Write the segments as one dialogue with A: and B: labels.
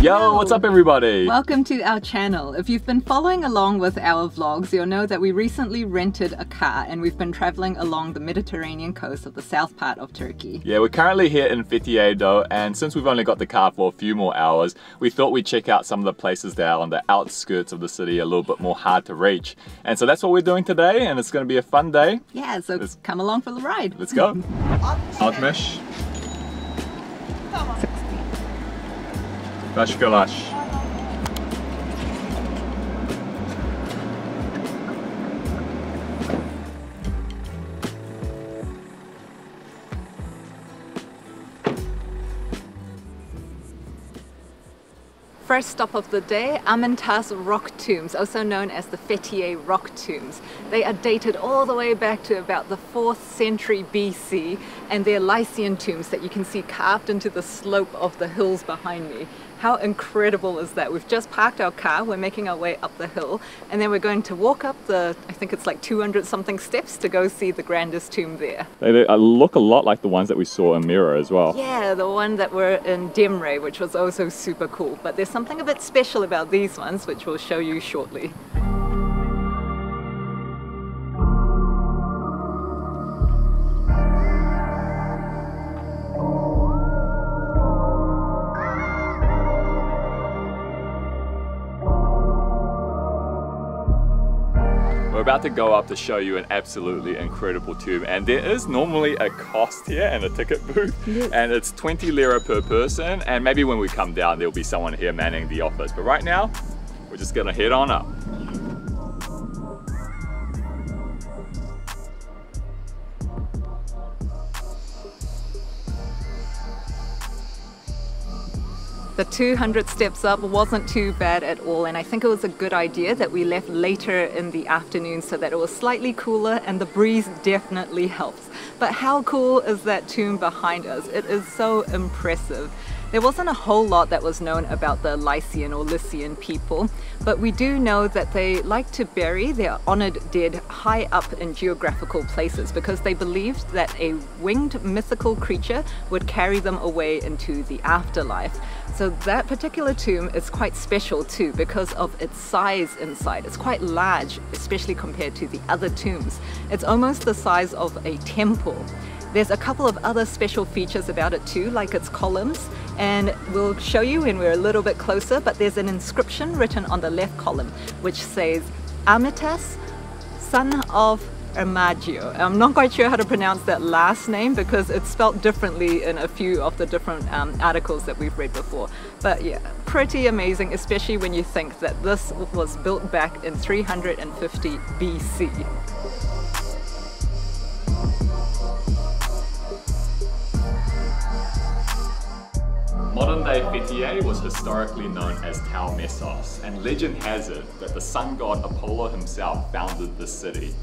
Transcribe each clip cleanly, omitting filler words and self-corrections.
A: Yo, what's up everybody?
B: Welcome to our channel. If you've been following along with our vlogs, you'll know that we recently rented a car and we've been traveling along the Mediterranean coast of the south part of Turkey.
A: Yeah, we're currently here in Fethiye though, and since we've only got the car for a few more hours, we thought we'd check out some of the places that are on the outskirts of the city, a little bit more hard to reach. And so that's what we're doing today, and it's going to be a fun day.
B: Yeah, so come along for the ride.
A: Let's go. Altmış. Başkalaş.
B: First stop of the day, Amintas rock tombs, also known as the Fethiye rock tombs. They are dated all the way back to about the 4th century BC, and they're Lycian tombs that you can see carved into the slope of the hills behind me. How incredible is that? We've just parked our car, we're making our way up the hill, and then we're going to walk up the, I think it's like 200 something steps to go see the grandest tomb there.
A: They look a lot like the ones that we saw in Mira as well.
B: Yeah, the one that were in Demre, which was also super cool. But there's something a bit special about these ones, which we'll show you shortly.
A: We're about to go up to show you an absolutely incredible tomb, and there is normally a cost here and a ticket booth, and it's 20 lira per person, and maybe when we come down there'll be someone here manning the office, but right now we're just gonna head on up.
B: The 200 steps up wasn't too bad at all, and I think it was a good idea that we left later in the afternoon so that it was slightly cooler, and the breeze definitely helps. But how cool is that tomb behind us? It is so impressive. There wasn't a whole lot that was known about the Lycian or Lycian people, but we do know that they like to bury their honored dead high up in geographical places because they believed that a winged mythical creature would carry them away into the afterlife. So that particular tomb is quite special too because of its size inside. It's quite large, especially compared to the other tombs. It's almost the size of a temple. There's a couple of other special features about it too, like its columns, and we'll show you when we're a little bit closer, but there's an inscription written on the left column which says Amyntas, son of Ermagio. I'm not quite sure how to pronounce that last name because it's spelt differently in a few of the different articles that we've read before. But yeah, pretty amazing, especially when you think that this was built back in 350 BC.
A: Modern-day Fethiye was historically known as Telmessos, and legend has it that the sun god Apollo himself founded this city.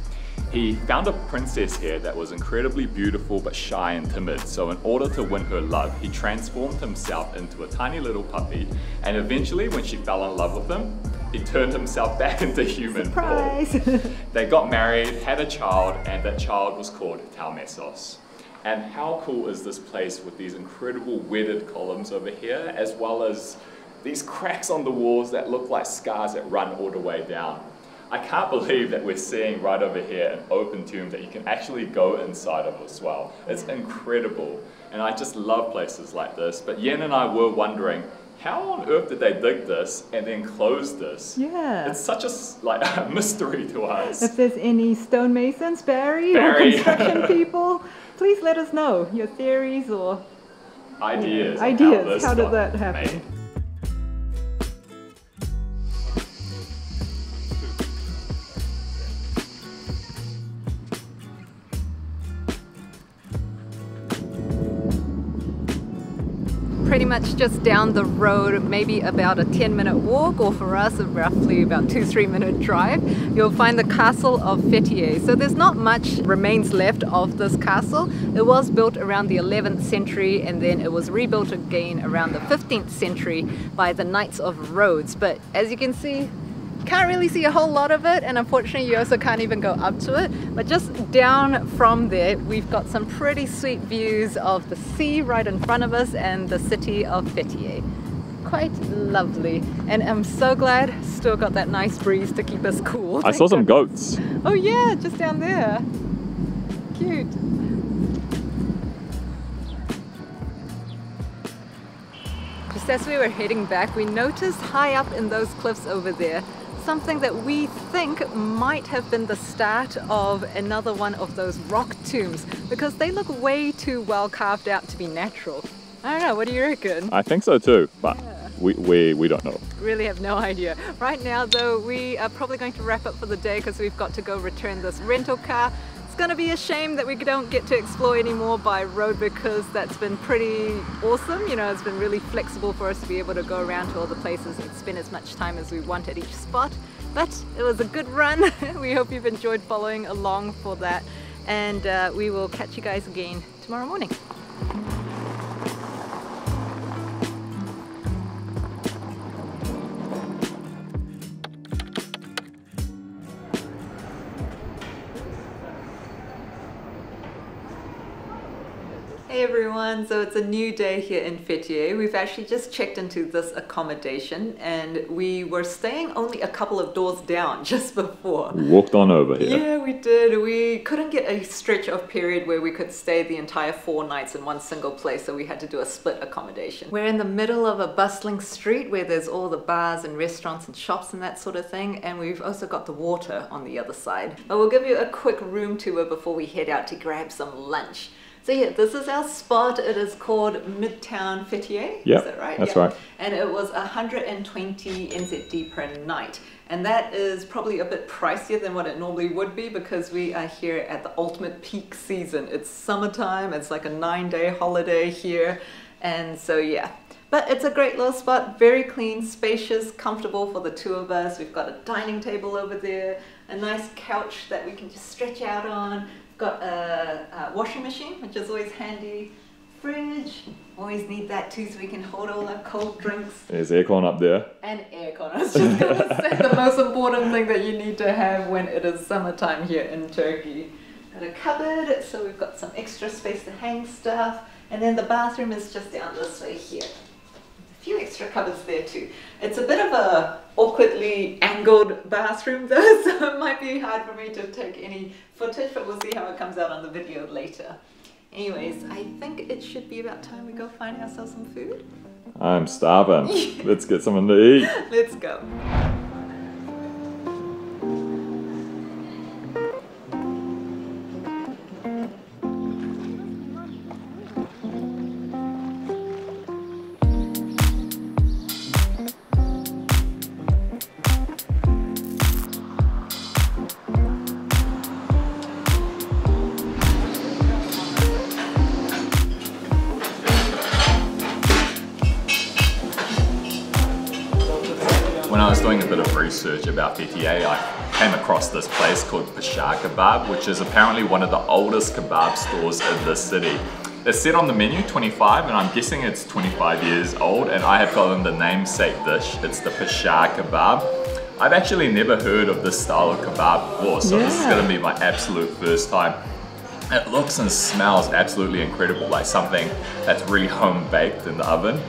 A: He found a princess here that was incredibly beautiful but shy and timid, so in order to win her love, he transformed himself into a tiny little puppy, and eventually when she fell in love with him, he turned himself back into human form. They got married, had a child, and that child was called Telmessos. And how cool is this place with these incredible weathered columns over here, as well as these cracks on the walls that look like scars that run all the way down. I can't believe that we're seeing right over here an open tomb that you can actually go inside of as well. It's incredible, and I just love places like this. But Yen and I were wondering, how on earth did they dig this and then close this?
B: Yeah.
A: It's such a mystery to us.
B: If there's any stonemasons, Barry, or construction people, please let us know your theories or
A: ideas.
B: How did that happen?
A: Made.
B: Pretty much just down the road, maybe about a 10-minute walk, or for us roughly about 2-3 minute drive, you'll find the castle of Fethiye. So there's not much remains left of this castle. It was built around the 11th century, and then it was rebuilt again around the 15th century by the Knights of Rhodes. But as you can see, can't really see a whole lot of it, and unfortunately you also can't even go up to it. But just down from there we've got some pretty sweet views of the sea right in front of us and the city of Fethiye. quite lovely. And I'm so glad still got that nice breeze to keep us cool.
A: I saw some goats.
B: Oh yeah, just down there. Cute. Just as we were heading back, we noticed high up in those cliffs over there something that we think might have been the start of another one of those rock tombs, because they look way too well carved out to be natural. I don't know, what do you reckon?
A: I think so too, but we don't know.
B: Really have no idea. Right now though, we are probably going to wrap up for the day because we've got to go return this rental car. It's going to be a shame that we don't get to explore anymore by road, because that's been pretty awesome. You know, it's been really flexible for us to be able to go around to all the places and spend as much time as we want at each spot. But it was a good run. We hope you've enjoyed following along for that, and we will catch you guys again tomorrow morning. Hey everyone, so it's a new day here in Fethiye. We've actually just checked into this accommodation and we were staying only a couple of doors down just before.
A: We walked on over here.
B: Yeah, we did. We couldn't get a stretch of period where we could stay the entire 4 nights in one single place, so we had to do a split accommodation. We're in the middle of a bustling street where there's all the bars and restaurants and shops and that sort of thing, and we've also got the water on the other side. But we'll give you a quick room tour before we head out to grab some lunch. So yeah, this is our spot. It is called Midtown Fethiye.
A: Yep,
B: is that right?
A: That's right.
B: And it was 120 NZD per night. And that is probably a bit pricier than what it normally would be, because we are here at the ultimate peak season. It's summertime, it's like a 9-day holiday here. And so yeah, but it's a great little spot, very clean, spacious, comfortable for the 2 of us. We've got a dining table over there, a nice couch that we can just stretch out on. Got a washing machine, which is always handy. Fridge, always need that too, so we can hold all our cold drinks.
A: There's aircon up there.
B: And aircon. I was just going to say the most important thing that you need to have when it is summertime here in Turkey. Got a cupboard, so we've got some extra space to hang stuff. And then the bathroom is just down this way here. A few extra cupboards there too. It's a bit of a awkwardly angled bathroom though, so it might be hard for me to take any footage, but we'll see how it comes out on the video later. Anyways, I think it should be about time we go find ourselves some food.
A: I'm starving. Let's get something to eat.
B: Let's go.
A: When I was doing a bit of research about Fethiye, I came across this place called Paşa Kebap, which is apparently one of the oldest kebab stores in the city. It said on the menu 25, and I'm guessing it's 25 years old, and I have gotten the namesake dish. It's the Paşa Kebab. I've actually never heard of this style of kebab before, so this is going to be my absolute first time. It looks and smells absolutely incredible, like something that's really home baked in the oven.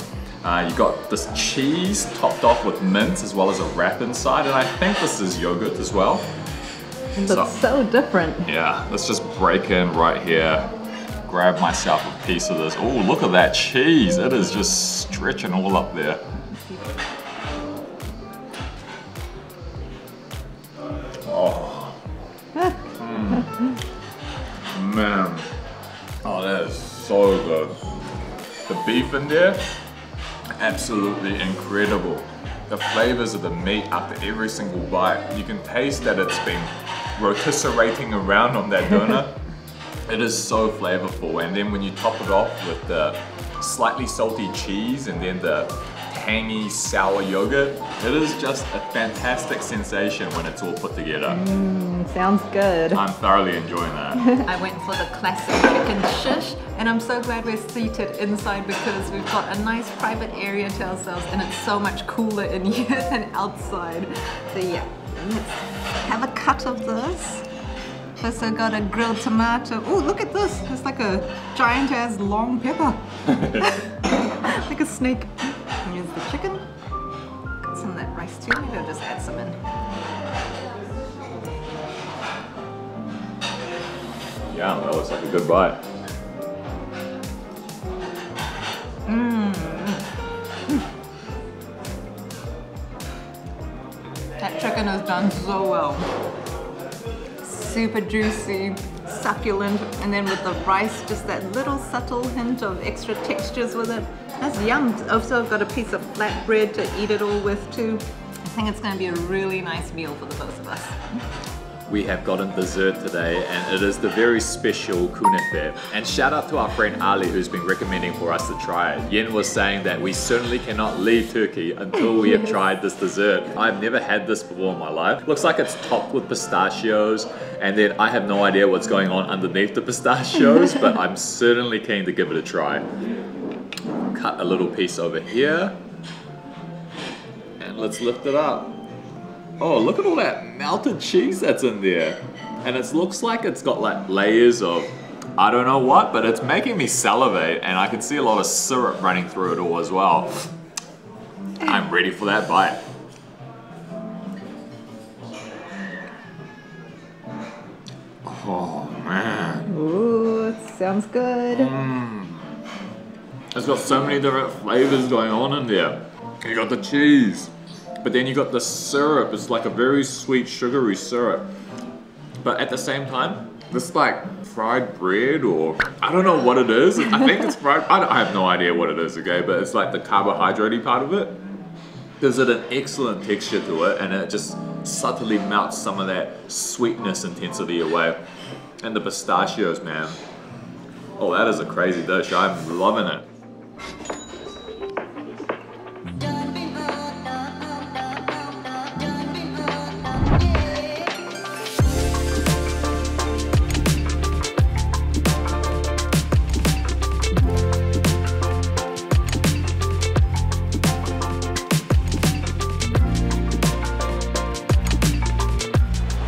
A: You got this cheese topped off with mint as well as a wrap inside, and I think this is yogurt as well.
B: It looks so different.
A: Yeah, let's just break in right here. Grab myself a piece of this. Oh, look at that cheese. It is just stretching all up there. Oh. Man. Oh, that is so good. The beef in there, absolutely incredible. The flavors of the meat after every single bite, you can taste that it's been rotisserie around on that doner. It is so flavorful, and then when you top it off with the slightly salty cheese and then the tangy sour yogurt, it is just a fantastic sensation when it's all put together.
B: Sounds good.
A: I'm thoroughly enjoying that.
B: I went for the classic chicken shish, and I'm so glad we're seated inside because we've got a nice private area to ourselves, and it's so much cooler in here than outside. So yeah, let's have a cut of this. Also got a grilled tomato. Oh, look at this. It's like a giant ass long pepper. Like a snake. Here's the chicken. Got some of that rice too. Maybe I'll just add some in.
A: Yeah, that looks like a good bite.
B: That chicken is done so well. Super juicy, succulent, and then with the rice, just that little subtle hint of extra textures with it. That's yum. Also, I've got a piece of flat bread to eat it all with too. I think it's going to be a really nice meal for the both of us.
A: We have gotten dessert today, and it is the very special künefe. And shout out to our friend Ali, who's been recommending for us to try it. Yen was saying that we certainly cannot leave Turkey until we have tried this dessert. I've never had this before in my life. Looks like it's topped with pistachios, and then I have no idea what's going on underneath the pistachios, but I'm certainly keen to give it a try. Cut a little piece over here, and let's lift it up. Oh, look at all that melted cheese that's in there. And it looks like it's got like layers of, I don't know what, but it's making me salivate, and I can see a lot of syrup running through it all as well. I'm ready for that bite. Oh man.
B: Ooh, it sounds good.
A: It's got so many different flavors going on in there. You got the cheese, but then you got the syrup. It's like a very sweet, sugary syrup. But at the same time, this like fried bread, or I don't know what it is. I think it's fried. I have no idea what it is, okay? But it's like the carbohydrate-y part of it. Gives it an excellent texture to it, and it just subtly melts some of that sweetness intensity away. And the pistachios, man. Oh, that is a crazy dish. I'm loving it.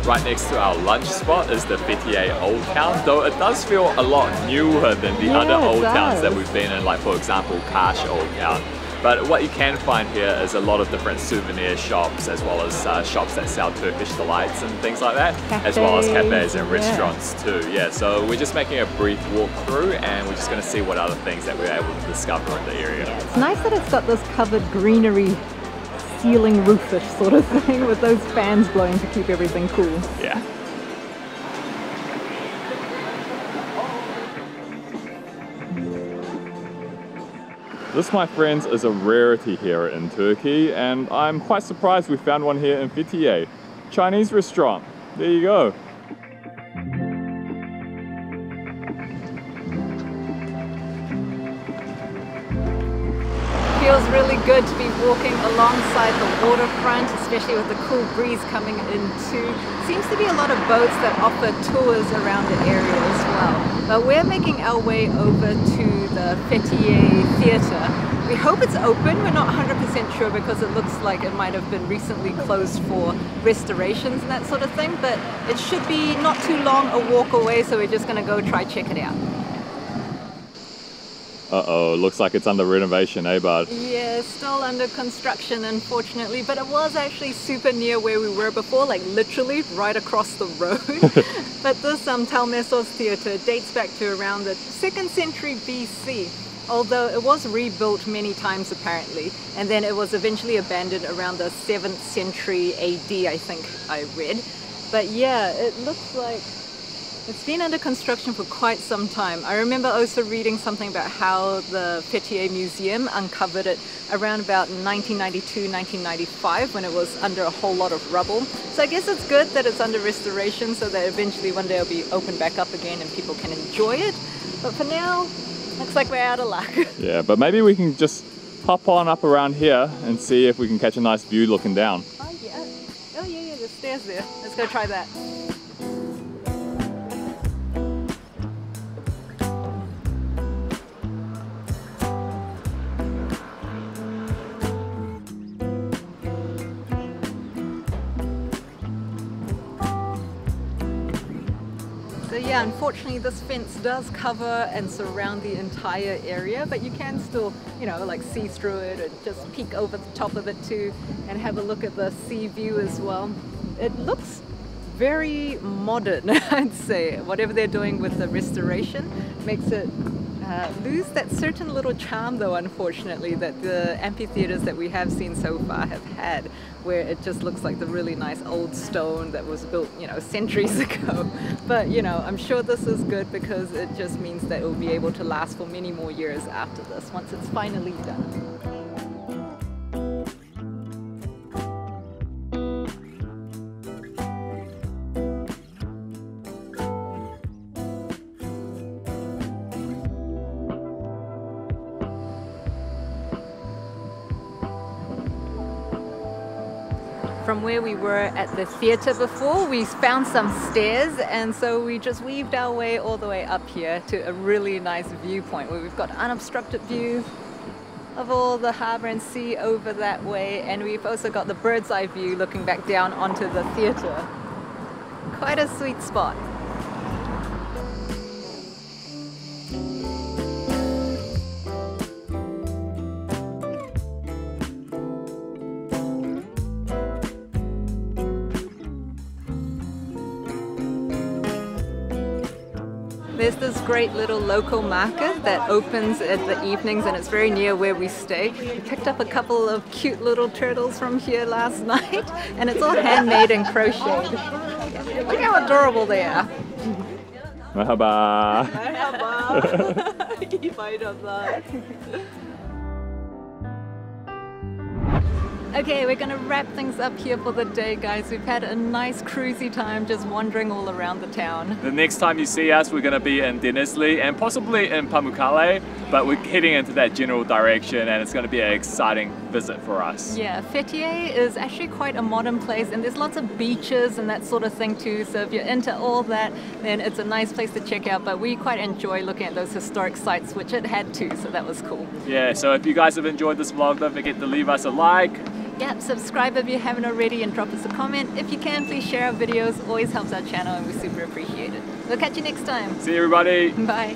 A: Right next to our lunch spot is the Fethiye Old Town, though it does feel a lot newer than the other old towns that we've been in, like for example Paşa Old Town. But what you can find here is a lot of different souvenir shops, as well as shops that sell Turkish delights and things like that, as well as cafes and restaurants too. Yeah, so we're just making a brief walk through, and we're just going to see what other things that we're able to discover in the area.
B: Yeah, it's nice that it's got this covered greenery ceiling roofish sort of thing with those fans blowing to keep everything cool.
A: Yeah. This, my friends, is a rarity here in Turkey, and I'm quite surprised we found one here in Fethiye. Chinese restaurant. There you go.
B: Feels really good to be walking alongside the waterfront, especially with the cool breeze coming in too. Seems to be a lot of boats that offer tours around the area as well. But we're making our way over to the Fethiye Theatre. We hope it's open. We're not 100% sure because it looks like it might have been recently closed for restorations and that sort of thing. But it should be not too long a walk away, so we're just going to go try check it out.
A: Uh-oh, looks like it's under renovation, eh bud?
B: Yeah, still under construction unfortunately, but it was actually super near where we were before, like literally right across the road. But this Telmessos Theatre dates back to around the 2nd century BC, although it was rebuilt many times apparently, and then it was eventually abandoned around the 7th century AD, I think I read. But yeah, it looks like it's been under construction for quite some time. I remember also reading something about how the Fethiye Museum uncovered it around about 1992, 1995 when it was under a whole lot of rubble. So I guess it's good that it's under restoration so that eventually one day it'll be opened back up again and people can enjoy it. But for now, looks like we're out of luck.
A: Yeah, but maybe we can just hop on up around here and see if we can catch a nice view looking down.
B: Oh yeah. Oh yeah, there's stairs there. Let's go try that. So yeah, unfortunately this fence does cover and surround the entire area, but you can still, you know, like see through it and just peek over the top of it too and have a look at the sea view as well. It looks very modern, I'd say. Whatever they're doing with the restoration makes it lose that certain little charm though, unfortunately, that the amphitheaters that we have seen so far have had, where it just looks like the really nice old stone that was built, you know, centuries ago. But, you know, I'm sure this is good because it just means that it will be able to last for many more years after this, once it's finally done. From where we were at the theatre before, we found some stairs, and so we just weaved our way all the way up here to a really nice viewpoint where we've got unobstructed view of all the harbour and sea over that way, and we've also got the bird's eye view looking back down onto the theatre. Quite a sweet spot. There's this great little local market that opens at the evenings, and it's very near where we stay. We picked up a couple of cute little turtles from here last night, and it's all handmade and crocheted. Look how adorable they are.
C: Merhaba.
B: Merhaba. Okay, we're going to wrap things up here for the day, guys. We've had a nice cruisy time just wandering all around the town.
C: The next time you see us, we're going to be in Denizli and possibly in Pamukkale, but we're heading into that general direction, and it's going to be an exciting visit for us.
B: Yeah, Fethiye is actually quite a modern place, and there's lots of beaches and that sort of thing too, so if you're into all that, then it's a nice place to check out. But we quite enjoy looking at those historic sites, which it had too, so that was cool.
C: Yeah, so if you guys have enjoyed this vlog, don't forget to leave us a like.
B: Yep, subscribe if you haven't already and drop us a comment. If you can, please share our videos. Always helps our channel and we super appreciate it. We'll catch you next time.
C: See you, everybody.
B: Bye.